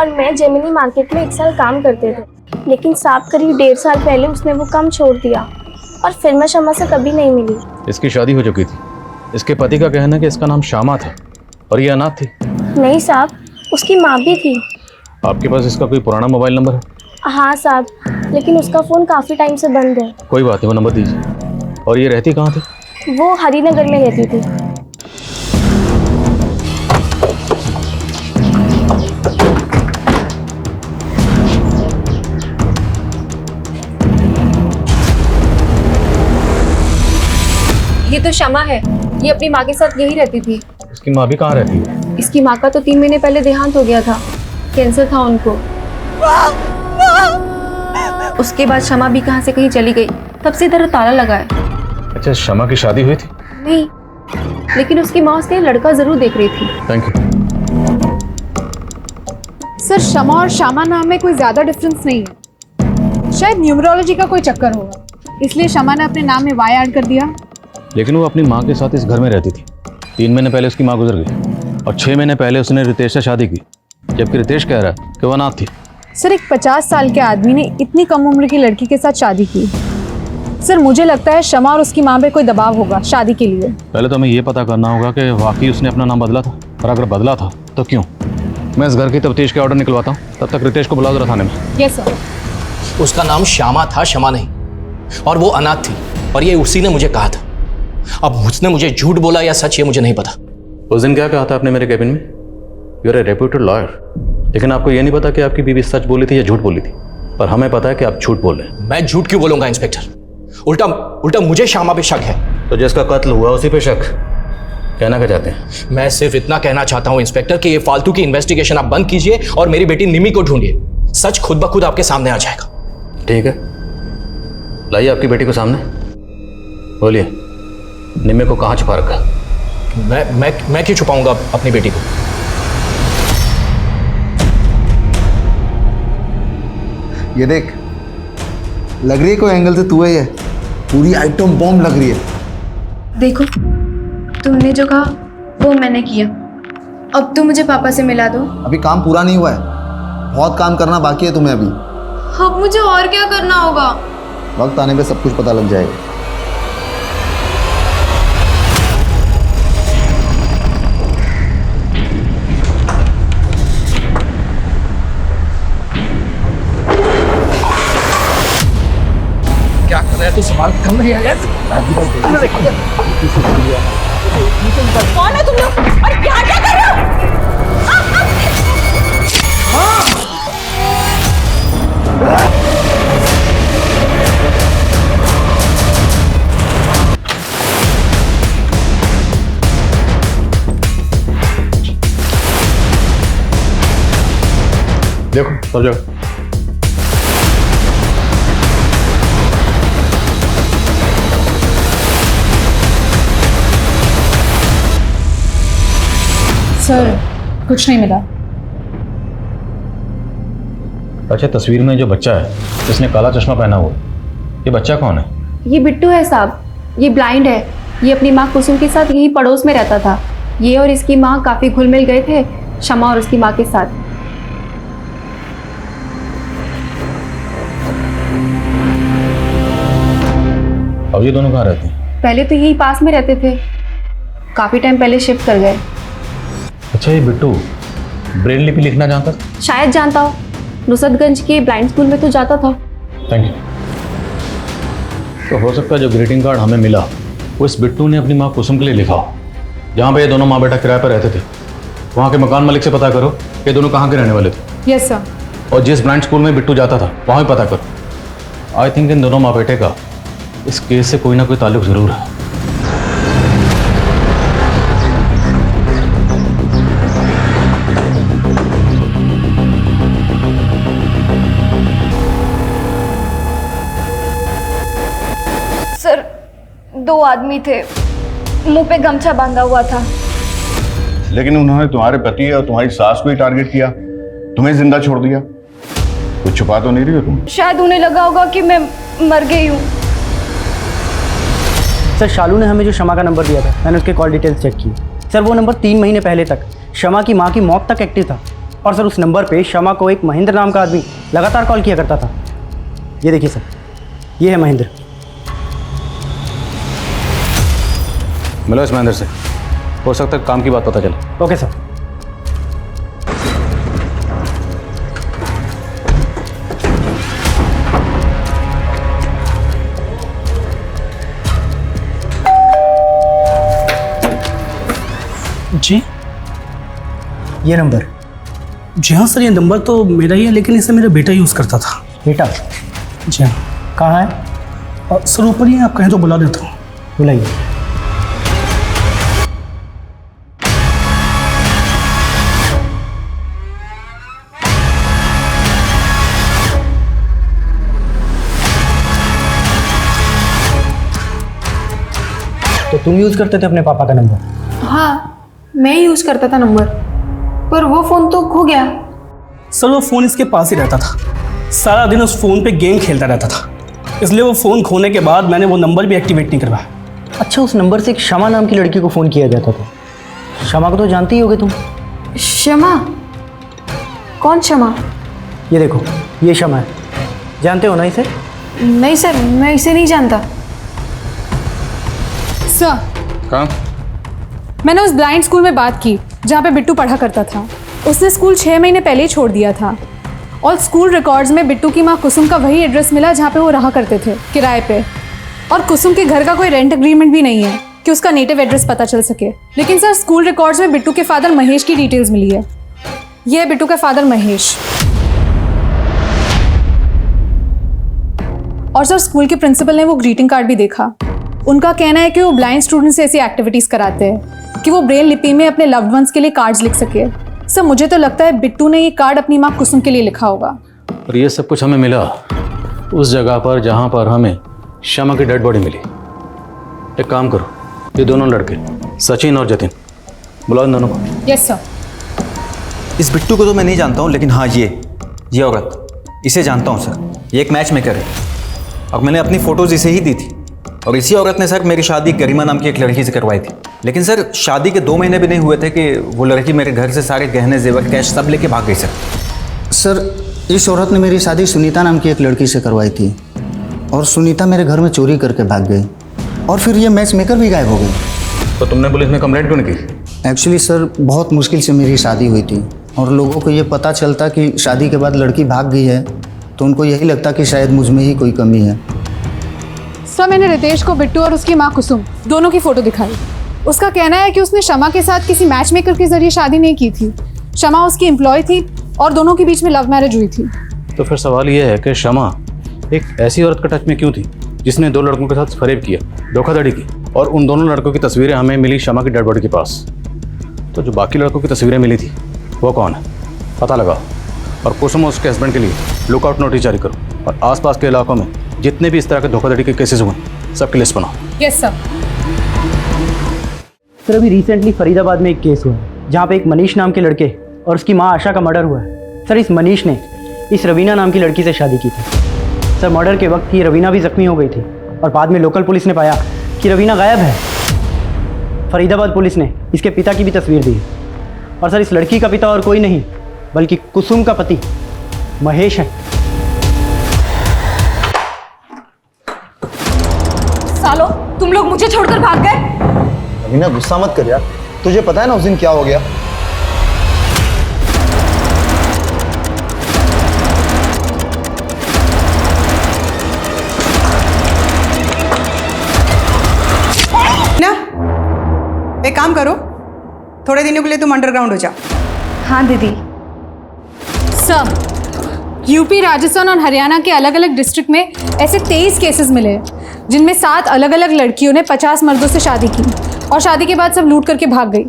S14: और मैं जेमिनी मार्केट में 1 साल काम करते थे, लेकिन साहब करीब 1.5 साल पहले उसने वो काम छोड़ दिया और फिर मैं शमा से कभी नहीं मिली।
S5: इसकी शादी हो चुकी थी। इसके पति का कहना है कि इसका नाम श्यामा था और ये अनाथ थी।
S14: नहीं साहब, उसकी माँ भी थी।
S5: आपके पास इसका कोई पुराना मोबाइल नंबर है?
S14: हाँ साहब, लेकिन उसका फ़ोन काफ़ी टाइम से बंद है।
S5: कोई बात नहीं, वो नंबर दीजिए। और ये रहती कहाँ थी?
S14: वो हरिनगर में रहती थी। ये तो शमा है, ये अपनी माँ के साथ यही रहती थी।
S5: इसकी माँ भी कहाँ रहती है?
S14: इसकी माँ का तो 3 महीने पहले देहांत हो गया था, कैंसर था उनको। उसके बाद शमा भी कहाँ से कहीं चली गई, तब से इधर ताला लगा है।
S5: अच्छा, शमा की शादी हुई थी?
S14: नहीं, लेकिन उसकी माँ उसके लड़का जरूर देख रही थी।
S5: Thank you.
S6: सर, शमा और श्यामा नाम में कोई ज़्यादा डिफरेंस नहीं है, शायद न्यूमरोलॉजी का कोई चक्कर होगा, इसलिए शमा ने अपने नाम में वाई ऐड कर दिया।
S5: लेकिन वो अपनी माँ के साथ इस घर में रहती थी। 3 महीने पहले उसकी माँ गुजर गई और 6 महीने पहले उसने रितेश से शादी की, जबकि रितेश कह रहा है कि वह अनाथ थी।
S6: सर, एक 50 साल के आदमी ने इतनी कम उम्र की लड़की के साथ शादी की। सर, मुझे लगता है शमा और उसकी माँ पे कोई दबाव होगा शादी के लिए।
S5: पहले तो हमें ये पता करना होगा कि वाकई उसने अपना नाम बदला था, और अगर बदला था तो क्यों। मैं इस घर की तफ्तीश के ऑर्डर निकलवाता हूँ, तब तक रितेश को बुला जरा थाने में।
S6: Yes sir.
S12: उसका नाम श्यामा था, शमा नहीं, और वो अनाथ थी, और ये उसी ने मुझे कहा था। अब उसने मुझे झूठ बोला या सच, ये मुझे नहीं पता।
S5: उस दिन क्या कहा था आपने मेरे कैबिन में? You are a reputed lawyer, लेकिन आपको ये नहीं पता कि आपकी बीवी सच बोली थी या झूठ बोली थी। पर हमें पता है कि आप झूठ बोल रहे हैं।
S12: मैं झूठ क्यों बोलूंगा इंस्पेक्टर? उल्टा मुझे श्यामा पे शक है।
S5: तो जिसका कत्ल हुआ उसी पे शक कहना क्या चाहते हैं?
S12: मैं सिर्फ इतना कहना चाहता हूं इंस्पेक्टर कि ये फालतू की इन्वेस्टिगेशन आप बंद कीजिए और मेरी बेटी निमी को ढूंढिए। सच खुद ब खुद आपके सामने आ जाएगा।
S5: ठीक है, लाइए आपकी बेटी को सामने। बोलिए, निमी को कहाँ छुपा रखा?
S12: मैं क्यों छुपाऊंगा अपनी बेटी को?
S21: ये देख, लग रही है कोई एंगल से तू ही है। पूरी आइटम बॉम्ब लग रही है।
S14: देखो, तुमने जो कहा वो मैंने किया। अब तुम मुझे पापा से मिला दो।
S21: अभी काम पूरा नहीं हुआ है, बहुत काम करना बाकी है तुम्हें अभी।
S14: अब मुझे और क्या करना होगा?
S21: वक्त आने पे सब कुछ पता लग जाएगा।
S12: क्या कर रहा है तू? सवाल कम नहीं आया?
S7: कौन है तुम लोग और क्या क्या कर रहे हो?
S5: देखो सब जगह।
S6: सर, कुछ नहीं मिला।
S5: अच्छा, तस्वीर में जो बच्चा है जिसने काला चश्मा पहना हुआ, ये बच्चा कौन है?
S14: ये बिट्टू है साहब, ये ब्लाइंड है। ये अपनी माँ कुसुम के साथ यही पड़ोस में रहता था। ये और इसकी माँ काफी घुल मिल गए थे शमा और उसकी माँ के साथ।
S5: अब ये दोनों कहाँ रहते हैं?
S14: पहले तो यही पास में रहते थे, काफी टाइम पहले शिफ्ट कर गए।
S5: अच्छा, ये बिट्टू ब्रेल लिपि लिखना जानता था?
S14: शायद जानता हो, नुसरतगंज के ब्लाइंड स्कूल में तो जाता था।
S5: Thank you. तो हो सकता है जो ग्रीटिंग कार्ड हमें मिला वो इस बिट्टू ने अपनी माँ कुसुम के लिए लिखा हो। जहाँ पे ये दोनों माँ बेटा किराए पर रहते थे, वहाँ के मकान मालिक से पता करो ये दोनों कहाँ के रहने वाले थे।
S6: Yes sir.
S5: और जिस ब्लाइंड स्कूल में बिट्टू जाता था वहाँ भी पता करो। आई थिंक इन दोनों माँ बेटे का इस केस से कोई ना कोई ताल्लुक जरूर है।
S14: सर, 2 आदमी थे, मुंह पे गमछा बांधा हुआ था।
S22: लेकिन उन्होंने तुम्हारे पति और तुम्हारी सास को ही टारगेट किया, तुम्हें जिंदा छोड़ दिया। कुछ छुपा तो नहीं रही हो तुम?
S14: शायद उन्हें लगा होगा कि मैं मर गई हूँ।
S23: सर, शालू ने हमें जो शमा का नंबर दिया था, मैंने उसके कॉल डिटेल्स चेक की। सर, वो नंबर 3 महीने पहले तक शमा की माँ की मौत तक एक्टिव था। और सर, उस नंबर पे शमा को एक महेंद्र नाम का आदमी लगातार कॉल किया करता था। ये देखिए सर, ये है महेंद्र।
S5: मिलो इस महेंद्र से, हो सकता है काम की बात पता चले।
S23: Okay sir.
S16: जी,
S23: ये नंबर?
S16: जी हाँ सर, ये नंबर तो मेरा ही है, लेकिन इसे मेरा बेटा यूज़ करता था।
S23: बेटा?
S16: जी हाँ।
S23: कहाँ है?
S16: सर ऊपर ही, आप कहें तो बुला देता हूँ।
S23: बुलाइए। तो तुम यूज़ करते थे अपने पापा का नंबर?
S6: हाँ, मैं यूज़ करता था नंबर, पर वो फ़ोन तो खो गया।
S16: सर वो फ़ोन इसके पास ही रहता था, सारा दिन उस फ़ोन पे गेम खेलता रहता था, इसलिए वो फ़ोन खोने के बाद मैंने वो नंबर भी एक्टिवेट नहीं करवाया।
S23: अच्छा, उस नंबर से एक शमा नाम की लड़की को फ़ोन किया जाता था। शमा को तो जानती ही होगे तुम।
S6: शमा? कौन शमा?
S23: ये देखो, ये शमा है, जानते हो ना इसे?
S6: नहीं सर, मैं इसे नहीं जानता। सर,
S5: कहाँ?
S6: मैंने उस ब्लाइंड स्कूल में बात की जहाँ पे बिट्टू पढ़ा करता था। उसने स्कूल 6 महीने पहले ही छोड़ दिया था और स्कूल रिकॉर्ड्स में बिट्टू की माँ कुसुम का वही एड्रेस मिला जहाँ पे वो रहा करते थे, किराए पे। और कुसुम के घर का कोई रेंट एग्रीमेंट भी नहीं है कि उसका नेटिव एड्रेस पता चल सके। लेकिन सर, स्कूल रिकॉर्ड्स में बिट्टू के फादर महेश की डिटेल्स मिली है। ये है बिट्टू का फादर महेश। और सर, स्कूल के प्रिंसिपल ने वो ग्रीटिंग कार्ड भी देखा। उनका कहना है कि वो ब्लाइंड स्टूडेंट से ऐसी एक्टिविटीज़ कराते हैं कि वो ब्रेल लिपि में अपने लव्ड वंस के लिए कार्ड्स लिख सके। सर, मुझे तो लगता है बिट्टू ने ये कार्ड अपनी माँ कुसुम के लिए लिखा होगा।
S5: और ये सब कुछ हमें मिला उस जगह पर जहाँ पर हमें शमा की डेड बॉडी मिली। एक काम करो, ये दोनों लड़के सचिन और जतिन, बुलाओ इन दोनों को।
S6: Yes sir.
S19: इस बिट्टू को तो मैं नहीं जानता हूँ, लेकिन हाँ ये औरत, इसे जानता हूँ सर। ये एक मैच मेकर है और मैंने अपनी फ़ोटोज़ इसे ही दी थी। और इसी औरत ने सर मेरी शादी गरिमा नाम की एक लड़की से करवाई थी। लेकिन सर, शादी के 2 महीने भी नहीं हुए थे कि वो लड़की मेरे घर से सारे गहने, जेवर, कैश सब लेके भाग गई
S11: सर, इस औरत ने मेरी शादी सुनीता नाम की एक लड़की से करवाई थी और सुनीता मेरे घर में चोरी करके भाग गई और फिर ये मैच मेकर भी गायब हो गई।
S5: तो तुमने पुलिस में कंप्लेंट क्यों नहीं की?
S11: एक्चुअली सर, बहुत मुश्किल से मेरी शादी हुई थी और लोगों को ये पता चलता कि शादी के बाद लड़की भाग गई है तो उनको यही लगता कि शायद मुझ में ही कोई कमी है।
S6: सर, मैंने रितेश को बिट्टू और उसकी माँ कुसुम दोनों की फ़ोटो दिखाई। उसका कहना है कि उसने शमा के साथ किसी मैच मेकर के जरिए शादी नहीं की थी। शमा उसकी एम्प्लॉय थी और दोनों के बीच में लव मैरिज हुई थी।
S5: तो फिर सवाल ये है कि शमा एक ऐसी औरत के टच में क्यों थी जिसने 2 लड़कों के साथ फरेब किया, धोखाधड़ी की, और उन दोनों लड़कों की तस्वीरें हमें मिली शमा की डेड बॉडी के पास। तो जो बाकी लड़कों की तस्वीरें मिली थी वो कौन है, पता लगाओ। और कुसुम और उसके हस्बैंड के लिए लुकआउट नोटिस जारी करो और आसपास के इलाकों में जितने भी इस तरह के धोखाधड़ी के केसेस हुए सबकी लिस्ट बनाओ।
S6: Yes sir.
S23: सर, अभी रिसेंटली फरीदाबाद में एक केस हुआ है जहाँ पे एक मनीष नाम के लड़के और उसकी माँ आशा का मर्डर हुआ है। सर, इस मनीष ने इस रवीना नाम की लड़की से शादी की थी। सर, मर्डर के वक्त ही रवीना भी जख्मी हो गई थी और बाद में लोकल पुलिस ने पाया कि रवीना गायब है। फरीदाबाद पुलिस ने इसके पिता की भी तस्वीर दी और सर, इस लड़की का पिता और कोई नहीं बल्कि कुसुम का पति महेश है।
S7: सालो, तुम लोग मुझे छोड़कर भाग गए।
S21: रवीना, गुस्सा मत कर यार, तुझे पता है ना उस दिन क्या हो गया।
S4: ना, एक काम करो, थोड़े दिनों के लिए तुम अंडरग्राउंड हो जाओ।
S6: हाँ दीदी। सर, यूपी, राजस्थान और हरियाणा के अलग अलग डिस्ट्रिक्ट में ऐसे 23 केसेस मिले जिनमें 7 अलग अलग लड़कियों ने 50 मर्दों से शादी की और शादी के बाद सब लूट करके भाग गई।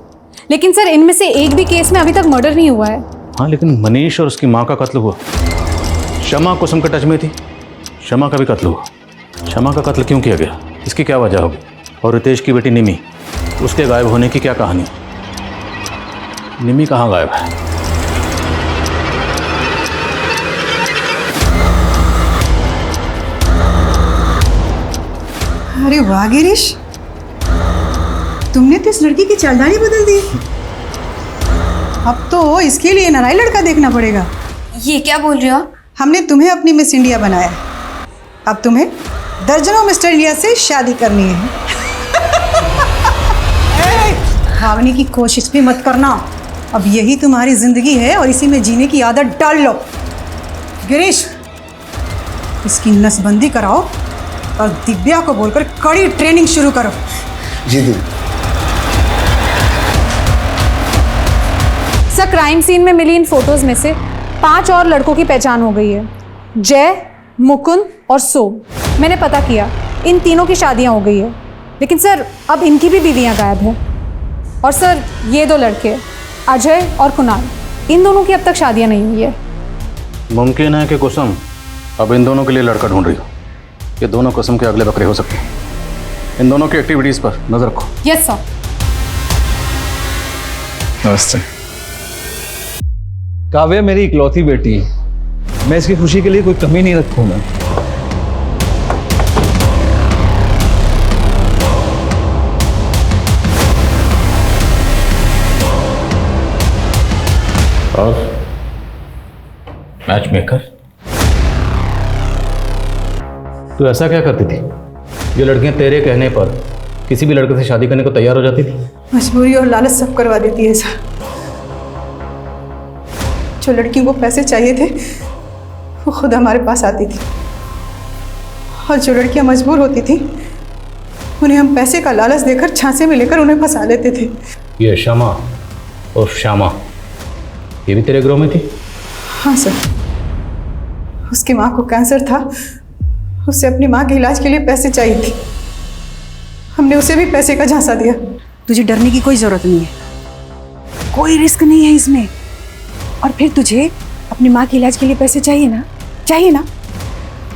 S6: लेकिन सर, इनमें से एक भी केस में अभी तक मर्डर नहीं हुआ है।
S5: हाँ, लेकिन मनीष और उसकी माँ का कत्ल हुआ। शमा कुसुम के टच में थी, शमा का भी कत्ल हुआ। शमा का कत्ल क्यों किया गया, इसकी क्या वजह होगी? और रितेश की बेटी निमी, उसके गायब होने की क्या कहानी? निमी कहाँ गायब है?
S4: अरे वाह गिरीश, तुमने तो इस लड़की की चालदानी बदल दी। अब तो इसके लिए नया लड़का देखना पड़ेगा।
S15: ये क्या बोल रहे हो?
S4: हमने तुम्हें अपनी मिस इंडिया बनाया, अब तुम्हें दर्जनों मिस्टर इंडिया से शादी करनी है। भागने की कोशिश भी मत करना, अब यही तुम्हारी जिंदगी है और इसी में जीने की आदत डाल लो। गिरीश, इसकी नसबंदी कराओ और दिव्या को बोलकर कड़ी ट्रेनिंग शुरू करो।
S21: जी दी।
S6: सर, क्राइम सीन में मिली इन फोटोज में से 5 और लड़कों की पहचान हो गई है, जय, मुकुंद और सोम। मैंने पता किया, इन तीनों की शादियां हो गई है, लेकिन सर अब इनकी भी बीवियां गायब हैं। और सर, ये 2 लड़के अजय और कुणाल, इन दोनों की अब तक शादियां नहीं हुई है।
S5: मुमकिन है कि कुसुम अब इन दोनों के लिए लड़का ढूंढ रही हो। ये दोनों कुसुम के अगले बकरे हो सकते हैं। इन दोनों की एक्टिविटीज़ पर नज़र रखो।
S6: Yes sir.
S3: नमस्ते। काव्या मेरी इकलौती बेटी है, मैं इसकी खुशी के लिए कोई कमी नहीं रखूंगा।
S5: और मैच मेकर, तू ऐसा क्या करती थी? जो लड़कियां तेरे कहने पर किसी भी लड़के से शादी करने को तैयार हो जाती थी?
S4: मजबूरी और लालच सब करवा देती है सर। जो लड़कियों को पैसे चाहिए थे वो खुद हमारे पास आती थी, और जो लड़कियां मजबूर होती थी उन्हें हम पैसे का लालच देकर झांसे में लेकर उन्हें फंसा लेते थे।
S5: ये शमा और श्यामा, ये भी तेरे ग्रोह में थी?
S4: हाँ सर। उसकी माँ को कैंसर था, उसे अपनी माँ के इलाज के लिए पैसे चाहिए थे। हमने उसे भी पैसे का झांसा दिया।
S9: तुझे डरने की कोई जरूरत नहीं है, कोई रिस्क नहीं है इसमें। और फिर तुझे अपनी माँ के इलाज के लिए पैसे चाहिए ना, चाहिए ना,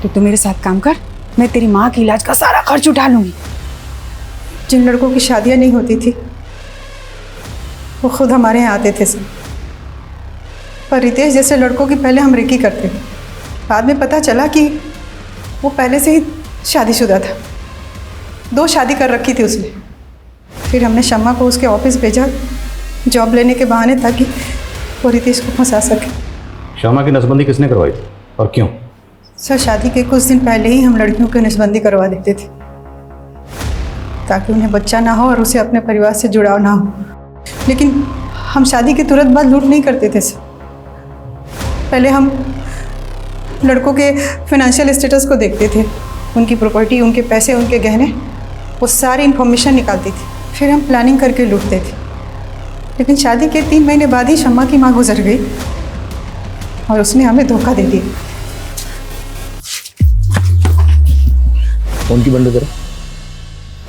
S9: तो तू मेरे साथ काम कर, मैं तेरी माँ के इलाज का सारा खर्च उठा लूंगी।
S4: जिन लड़कों की शादियां नहीं होती थी वो खुद हमारे यहाँ आते थे सर। पर रितेश जैसे लड़कों की पहले हम रेकी करते थे। बाद में पता चला कि वो पहले से ही शादीशुदा था, 2 शादी कर रखी थी उसने। फिर हमने शम्मा को उसके ऑफिस भेजा जॉब लेने के बहाने, ताकि वो रितेश को फंसा सके।
S5: श्यामा की नसबंदी किसने करवाई थी और क्यों?
S4: सर, शादी के कुछ दिन पहले ही हम लड़कियों की नसबंदी करवा देते थे, ताकि उन्हें बच्चा ना हो और उसे अपने परिवार से जुड़ाव ना हो। लेकिन हम शादी के तुरंत बाद लूट नहीं करते थे सर। पहले हम लड़कों के फाइनेंशियल स्टेटस को देखते थे, उनकी प्रॉपर्टी, उनके पैसे, उनके गहने, वो सारी इन्फॉर्मेशन निकालती थी। फिर हम प्लानिंग करके लूटते थे। लेकिन शादी के 3 महीने बाद ही शम्मा की माँ गुजर गई और उसने हमें धोखा दे दिया।
S21: कौन की बंद करो?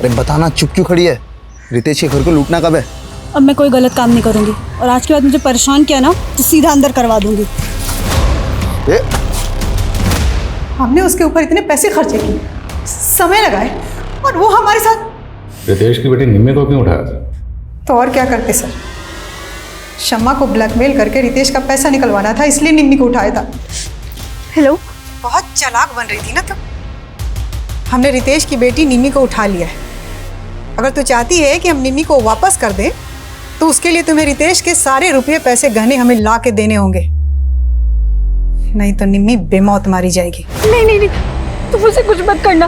S21: अरे बताना, चुप क्यों खड़ी है? रितेश के घर को लूटना कब है?
S9: अब मैं कोई गलत काम नहीं करूंगी, और आज के बाद मुझे परेशान किया ना तो सीधा अंदर करवा दूंगी।
S4: हमने उसके ऊपर इतने पैसे खर्चे किए, समय लगाए, और वो हमारे साथ।
S5: रितेश की बेटी निम्मी को क्यों उठाया था?
S4: तो और क्या करते सर, शम्मा को ब्लैकमेल करके रितेश का पैसा निकलवाना था, इसलिए निम्मी को उठाया था।
S9: हेलो,
S4: बहुत चालाक बन रही थी ना तुम। हमने रितेश की बेटी निम्मी को उठा लिया है। अगर तू चाहती है कि हम निम्मी को वापस कर दें, तो उसके लिए तुम्हें रितेश के सारे रुपये, पैसे, गहने हमें ला के देने होंगे, नहीं तो निम्मी बेमौत मारी जाएगी।
S15: नहीं नहीं नहीं, तुम मुझसे कुछ मत करना,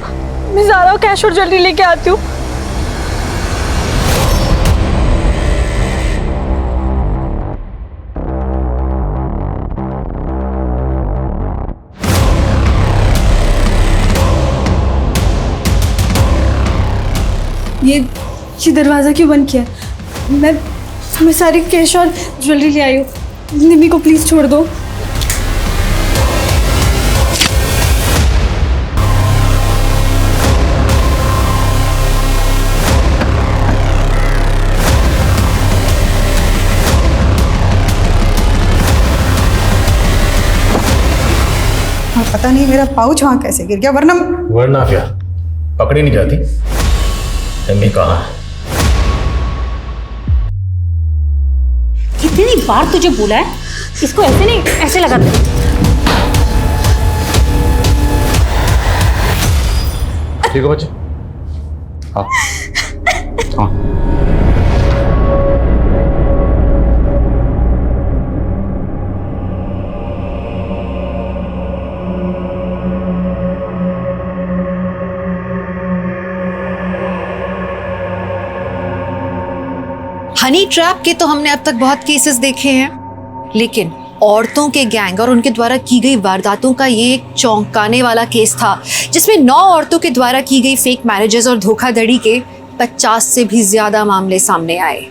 S15: मैं ज़ारा कैश और ज्वेलरी लेके आती हूँ।
S1: ये दरवाज़ा क्यों बंद किया? मैं सारी कैश और ज्वेलरी ले आई हूँ। निम्मी को प्लीज़ छोड़ दो।
S4: और पता नहीं मेरा पाउच वहाँ कैसे गिर गया,
S5: वरना क्या पकड़ी नहीं जाती? निम्मी कहाँ है?
S18: कितनी बार तुझे बोला है इसको ऐसे नहीं, ऐसे लगा दे।
S5: ठीक है बच्चे, हाँ हाँ।
S2: हनी ट्रैप के तो हमने अब तक बहुत केसेस देखे हैं, लेकिन औरतों के गैंग और उनके द्वारा की गई वारदातों का ये एक चौंकाने वाला केस था, जिसमें 9 औरतों के द्वारा की गई फेक मैरिजेस और धोखाधड़ी के 50 से भी ज्यादा मामले सामने आए।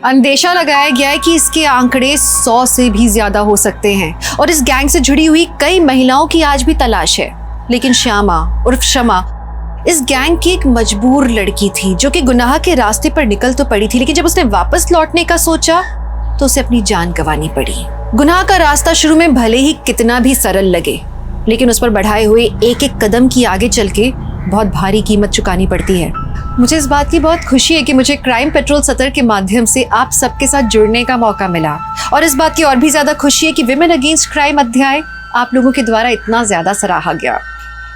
S2: अंदेशा लगाया गया है कि इसके आंकड़े 100 से भी ज्यादा हो सकते हैं, और इस गैंग से जुड़ी हुई कई महिलाओं की आज भी तलाश है। लेकिन श्यामा उर्फ शमा इस गैंग की एक मजबूर लड़की थी, जो कि गुनाह के रास्ते पर निकल तो पड़ी थी, लेकिन जब उसने वापस लौटने का सोचा तो उसे अपनी जान गंवानी पड़ी। गुनाह का रास्ता शुरू में भले ही कितना भी सरल लगे, लेकिन उस पर बढ़ाए हुए एक एक कदम की आगे चल के बहुत भारी कीमत चुकानी पड़ती है। मुझे इस बात की बहुत खुशी है कि मुझे क्राइम पेट्रोल सतर्क के माध्यम से आप सबके साथ जुड़ने का मौका मिला, और इस बात की और भी ज़्यादा खुशी है कि विमेन अगेंस्ट क्राइम अध्याय आप लोगों के द्वारा इतना ज़्यादा सराहा गया।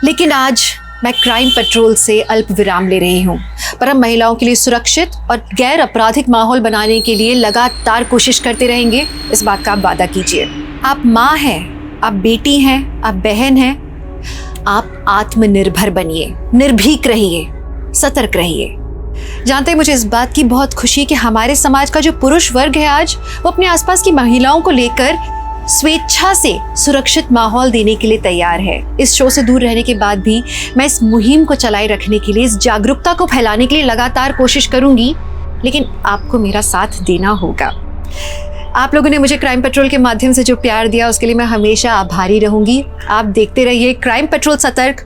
S2: लेकिन आज मैं क्राइम पेट्रोल से अल्प विराम ले रही हूँ, पर हम महिलाओं के लिए सुरक्षित और गैर आपराधिक माहौल बनाने के लिए लगातार कोशिश करते रहेंगे। इस बात का आप वादा कीजिए। आप माँ हैं, आप बेटी हैं, आप बहन हैं, आप आत्मनिर्भर बनिए, निर्भीक रहिए, सतर्क रहिए। जानते हैं, मुझे इस बात की बहुत खुशी है कि हमारे समाज का जो पुरुष वर्ग है आज वो अपने आसपास की महिलाओं को लेकर स्वेच्छा से सुरक्षित माहौल देने के लिए तैयार है। इस शो से दूर रहने के बाद भी मैं इस मुहिम को चलाए रखने के लिए, इस जागरूकता को फैलाने के लिए लगातार कोशिश करूंगी, लेकिन आपको मेरा साथ देना होगा। आप लोगों ने मुझे क्राइम पेट्रोल के माध्यम से जो प्यार दिया उसके लिए मैं हमेशा आभारी रहूंगी। आप देखते रहिए क्राइम पेट्रोल सतर्क।